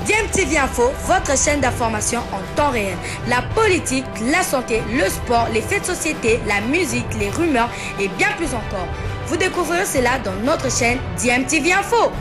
DMTV Info, votre chaîne d'information en temps réel. La politique, la santé, le sport, les faits de société, la musique, les rumeurs et bien plus encore. Vous découvrirez cela dans notre chaîne DMTV Info.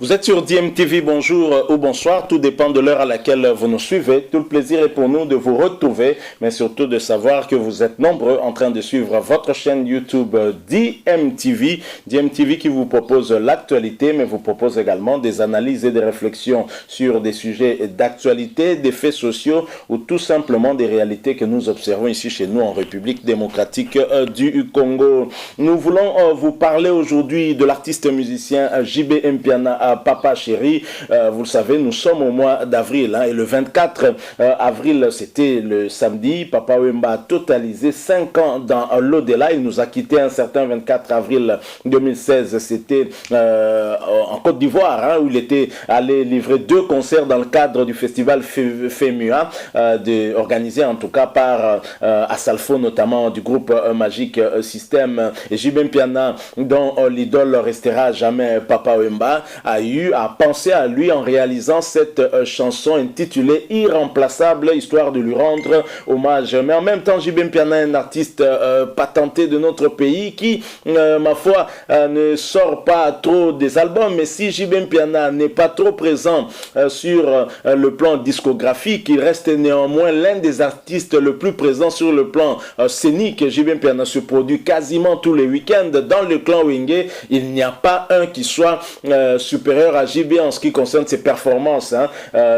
Vous êtes sur DMTV, bonjour ou bonsoir, tout dépend de l'heure à laquelle vous nous suivez. Tout le plaisir est pour nous de vous retrouver, mais surtout de savoir que vous êtes nombreux en train de suivre votre chaîne YouTube DMTV. DMTV qui vous propose l'actualité, mais vous propose également des analyses et des réflexions sur des sujets d'actualité, des faits sociaux ou tout simplement des réalités que nous observons ici chez nous en République démocratique du Congo. Nous voulons vous parler aujourd'hui de l'artiste musicien JB Mpiana Papa Chéri. Vous le savez, nous sommes au mois d'avril et le 24 avril, c'était le samedi. Papa Wemba a totalisé 5 ans dans l'au-delà. Il nous a quitté un certain 24 avril 2016. C'était en Côte d'Ivoire où il était allé livrer 2 concerts dans le cadre du festival FEMUA, organisé en tout cas par Asalfo, notamment du groupe Magic System. Et JB Mpiana, dont l'idole restera jamais Papa Wemba, a eu à penser à lui en réalisant cette chanson intitulée Irremplaçable, histoire de lui rendre hommage. Mais en même temps, JB Mpiana est un artiste patenté de notre pays qui, ma foi, ne sort pas trop des albums. Mais si JB Mpiana n'est pas trop présent sur le plan discographique, il reste néanmoins l'un des artistes le plus présent sur le plan scénique. JB Mpiana se produit quasiment tous les week-ends dans le clan Wenge. Il n'y a pas un qui soit supérieur à JB en ce qui concerne ses performances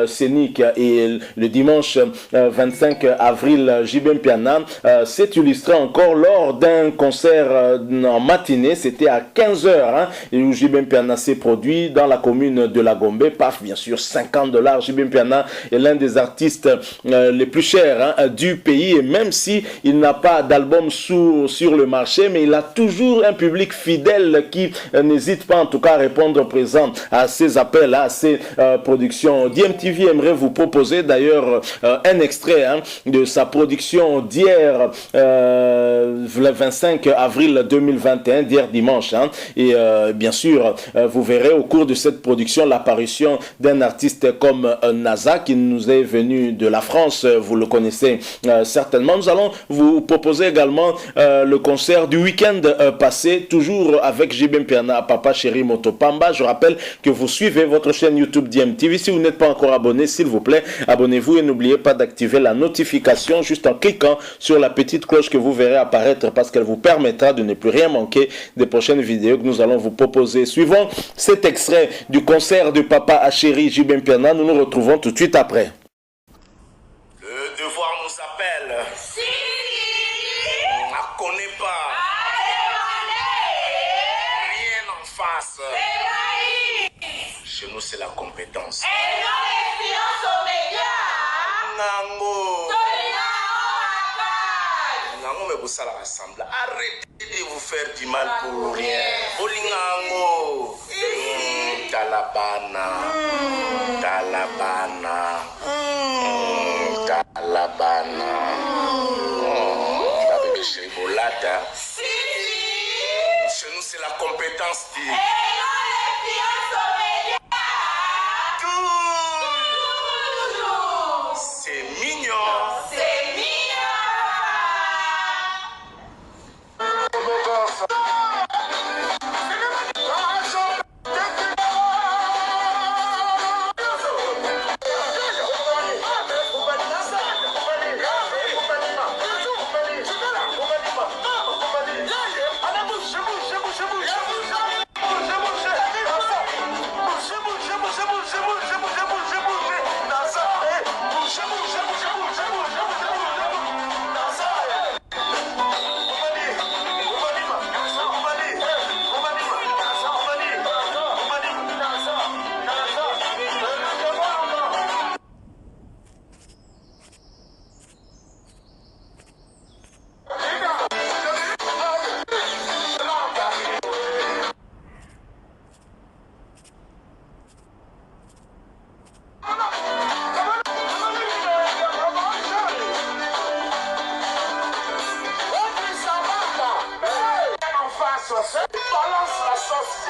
scéniques. Et le dimanche 25 avril, JB Mpiana s'est illustré encore lors d'un concert en matinée. C'était à 15h où JB Mpiana s'est produit dans la commune de La Gombe. Paf, bien sûr, $50. JB Mpiana est l'un des artistes les plus chers du pays. Et même si il n'a pas d'album sur le marché, mais il a toujours un public fidèle qui n'hésite pas en tout cas à répondre présent à ces appels, à ces productions. DMTV aimerait vous proposer d'ailleurs un extrait de sa production d'hier, le 25 avril 2021, d'hier dimanche. Et bien sûr, vous verrez au cours de cette production l'apparition d'un artiste comme NASA qui nous est venu de la France. Vous le connaissez certainement. Nous allons vous proposer également le concert du week-end passé, toujours avec JB Mpiana Papa Chéri Motopamba. Je rappelle que vous suivez votre chaîne YouTube DMTV. Si vous n'êtes pas encore abonné, s'il vous plaît, abonnez-vous et n'oubliez pas d'activer la notification juste en cliquant sur la petite cloche que vous verrez apparaître parce qu'elle vous permettra de ne plus rien manquer des prochaines vidéos que nous allons vous proposer. Suivant cet extrait du concert de Papa Chéri JB Mpiana, nous nous retrouvons tout de suite après. Le devoir nous appelle. Si. On ne connaît pas. Rien en face. Chez nous, c'est la compétence. Et non, l'expérience aux médias. Nango. Nango, mais vous ça la rassemble. Arrêtez de vous faire du mal pour rien. Olingango. Talabana. Talabana. Talabana. Bébé chéri Bolata. Chez nous, c'est la compétence. C'est mignon. C'est mignon. sauce. Balance la sauce.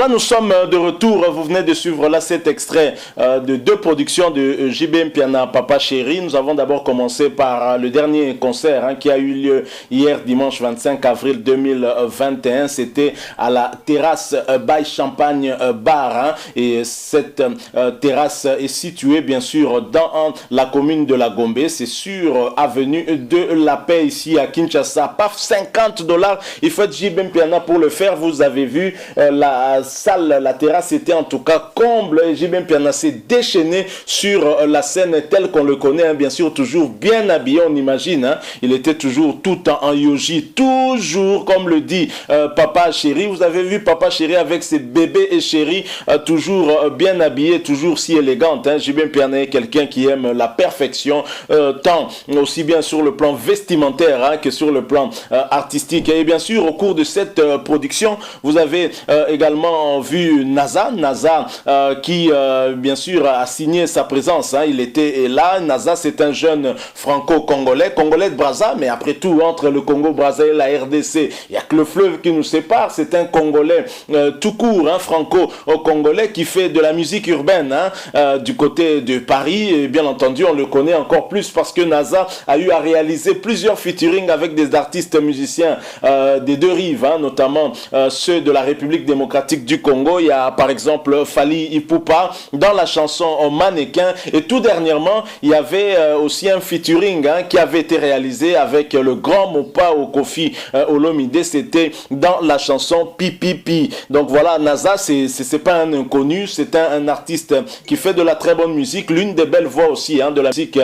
Voilà, nous sommes de retour. Vous venez de suivre là cet extrait de deux productions de JB Mpiana, Papa Chéri. Nous avons d'abord commencé par le dernier concert qui a eu lieu hier dimanche 25 avril 2021. C'était à la terrasse by Champagne Bar. Et cette terrasse est située bien sûr dans la commune de la Gombe. C'est sur avenue de la Paix ici à Kinshasa. Paf, $50. Il faut être JB Mpiana pour le faire. Vous avez vu la salle, la terrasse était en tout cas comble. JB Mpiana s'est déchaîné sur la scène telle qu'on le connaît, bien sûr, toujours bien habillé, on imagine. Il était toujours tout en yogi, toujours, comme le dit Papa Chéri. Vous avez vu Papa Chéri avec ses bébés et chéris, toujours bien habillé, toujours si élégante. JB Mpiana est quelqu'un qui aime la perfection, tant aussi bien sur le plan vestimentaire que sur le plan artistique. Et bien sûr, au cours de cette production, vous avez également vu NASA qui bien sûr a signé sa présence. Il était là. NASA, c'est un jeune franco-congolais, congolais de Brazza, mais après tout, entre le Congo-Brazza et la RDC, il n'y a que le fleuve qui nous sépare. C'est un Congolais tout court, franco-congolais qui fait de la musique urbaine du côté de Paris. Et bien entendu, on le connaît encore plus parce que NASA a eu à réaliser plusieurs featuring avec des artistes musiciens des deux rives, notamment ceux de la République démocratique du Congo. Il y a par exemple Fally Ipupa dans la chanson Mannequin, et tout dernièrement il y avait aussi un featuring qui avait été réalisé avec le grand Mopa Kofi Olomide. C'était dans la chanson Pipipi. Donc voilà, NASA c'est pas un inconnu, c'est un artiste qui fait de la très bonne musique, l'une des belles voix aussi de la musique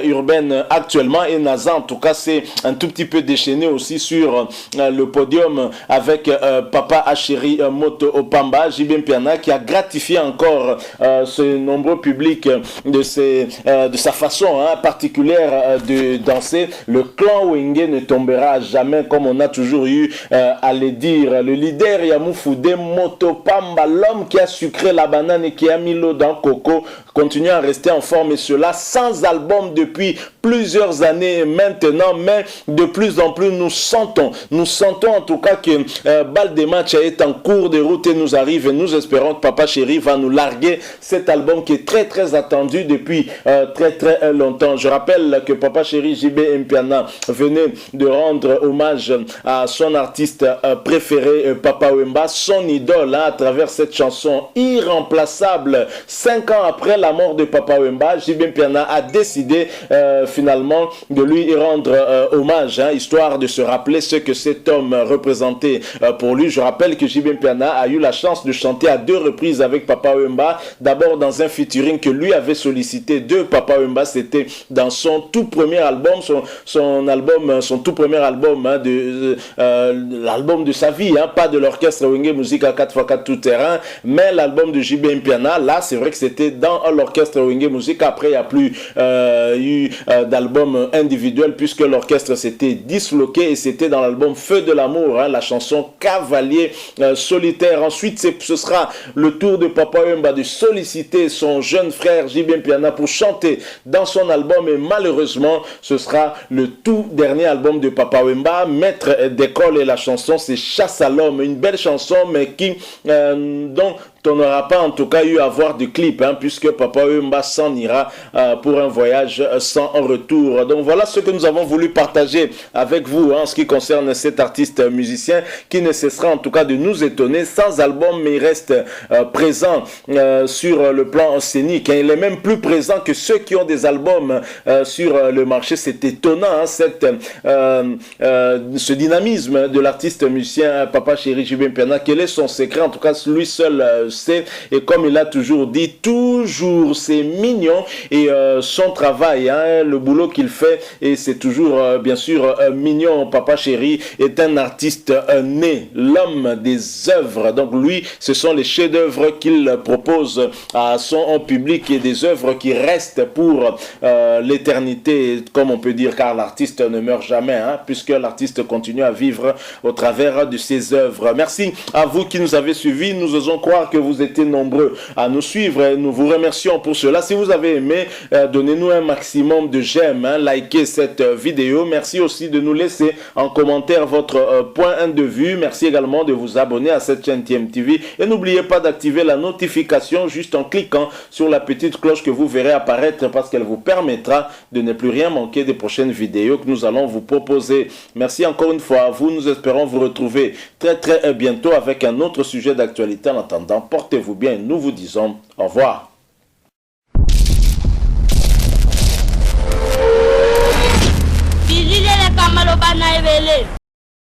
urbaine actuellement. Et NASA en tout cas c'est un tout petit peu déchaîné aussi sur le podium avec Papa Chéri Moto Opamba. JB Mpiana qui a gratifié encore ce nombreux public de sa façon particulière de danser. Le clan Wenge ne tombera jamais, comme on a toujours eu à le dire. Le leader Yamoufoudé Moto Opamba, l'homme qui a sucré la banane et qui a mis l'eau dans Coco, continue à rester en forme, et cela sans album depuis plusieurs années maintenant. Mais de plus en plus nous sentons en tout cas que Balle des matchs est en cours de route et nous arrive, et nous espérons que Papa Chéri va nous larguer cet album qui est très très attendu depuis très longtemps. Je rappelle que Papa Chéri JB Mpiana venait de rendre hommage à son artiste préféré, Papa Wemba, son idole, à travers cette chanson irremplaçable. 5 ans après la mort de Papa Wemba, JB Mpiana a décidé finalement de lui rendre hommage, histoire de se rappeler ce que cet homme représentait pour lui. Je rappelle que JB Mpiana a eu la chance de chanter à 2 reprises avec Papa Wemba. D'abord dans un featuring que lui avait sollicité de Papa Wemba, c'était dans son tout premier album, son tout premier album, l'album de sa vie, pas de l'orchestre Wenge Musique à 4x4 tout terrain, mais l'album de JB Mpiana. Là, c'est vrai que c'était dans l'orchestre Wenge Musique. Après, il n'y a plus eu d'album individuel puisque l'orchestre s'était disloqué, et c'était dans l'album Feu de l'amour, la chanson Cavalier solitaire. Ensuite, ce sera le tour de Papa Wemba de solliciter son jeune frère JB Mpiana pour chanter dans son album, et malheureusement, ce sera le tout dernier album de Papa Wemba. Maître d'école, et la chanson c'est Chasse à l'homme, une belle chanson mais qui dont on n'aura pas en tout cas eu à voir de clip, puisque Papa Wemba s'en ira pour un voyage sans retour. Donc voilà ce que nous avons voulu partager avec vous en ce qui concerne cet artiste musicien qui ne cessera en tout cas de nous étonner. Sans album, mais il reste présent sur le plan scénique. Il est même plus présent que ceux qui ont des albums sur le marché. C'est étonnant, ce dynamisme de l'artiste musicien Papa Chéri JB Mpiana. Quel est son secret? En tout cas, lui seul sait, et comme il a toujours dit, toujours c'est mignon, et son travail, le boulot qu'il fait, et c'est toujours bien sûr mignon. Papa Chéri est un artiste né, l'homme des œuvres. Donc lui, ce sont les chefs-d'œuvre qu'il propose à son public, et des œuvres qui restent pour l'éternité, comme on peut dire, car l'artiste ne meurt jamais, puisque l'artiste continue à vivre au travers de ses œuvres. Merci à vous qui nous avez suivis. Nous osons croire que que vous étiez nombreux à nous suivre. Nous vous remercions pour cela. Si vous avez aimé, donnez-nous un maximum de j'aime, likez cette vidéo. Merci aussi de nous laisser en commentaire votre point de vue. Merci également de vous abonner à cette chaîne TMTV. Et n'oubliez pas d'activer la notification juste en cliquant sur la petite cloche que vous verrez apparaître parce qu'elle vous permettra de ne plus rien manquer des prochaines vidéos que nous allons vous proposer. Merci encore une fois à vous. Nous espérons vous retrouver très bientôt avec un autre sujet d'actualité. En attendant, portez-vous bien et nous vous disons au revoir. Bilile le kamalo bana ebele.